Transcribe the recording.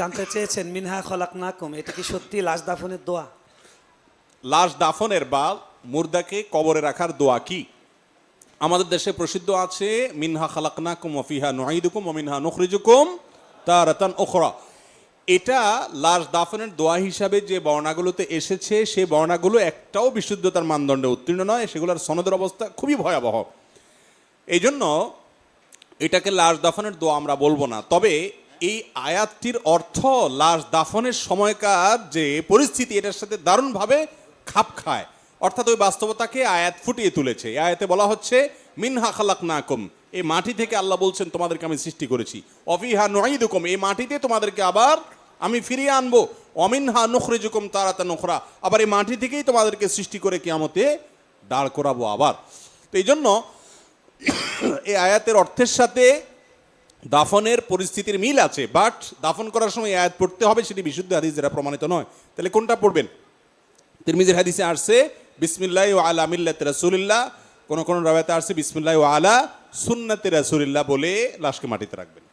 জানতে চেয়েছেন মিনহা খলাকনাকুম, এটা কি সত্যি লাশ দাফনের দোয়া? লাশ দাফনের বা মুর্দাকে কবরে রাখার দোয়া কি? আমাদের দেশে প্রসিদ্ধ আছে মিনহা খালাকনাকুম ওয়া ফিহা নুঈদুকুম ওয়া মিনহা নুখরিজুকুম তারাতান উখরা। এটা লাশ দাফনের দোয়া হিসাবে যে বর্ণাগুলোতে এসেছে সেই বর্ণাগুলো একটাও বিশুদ্ধতার মানদণ্ডে উত্তীর্ণ নয়, সেগুলোর সনদের অবস্থা খুবই ভয়াবহ। এই জন্য এটাকে লাশ দাফনের দোয়া আমরা বলবো না। তবে এই আয়াতটির অর্থ লাশ দাফনের সময়কার যে পরিস্থিতি এটার সাথে দারুণভাবে খাপ খায়, অর্থাৎ ওই বাস্তবতাকে আয়াত ফুটিয়ে তুলেছে। এই আয়াতে বলা হচ্ছে মিনহা খালাকনাকুম, এই মাটি থেকে আল্লাহ বলছেন তোমাদেরকে আমি সৃষ্টি করেছি, অফিহা নুঈদুকুম, এই মাটিতে তোমাদেরকে আবার আমি ফিরিয়ে আনবো, অমিনহা নুখরিজুকুম তারাতান উখরা, আবার এই মাটি থেকেই তোমাদেরকে সৃষ্টি করে কিয়ামতে দাঁড় করাবো আবার। তো এই জন্য এই আয়াতের অর্থের সাথে দাফনের পরিস্থিতির মিল আছে, বাট দাফন করার সময় আয়াত পড়তে হবে, সেটি বিশুদ্ধ হাদিস দ্বারা প্রমাণিত নয়। তাহলে কোনটা পড়বেন? তিরমিজির হাদিসে আসছে বিসমিল্লাহি ওয়া আলা মিল্লাতি রাসূলিল্লাহ, কোন কোন রাওয়ায়াতে আসছে বিসমিল্লাহি ওয়া আলা সুন্নাতি রাসূলিল্লাহ বলে লাশকে মাটিতে রাখবেন।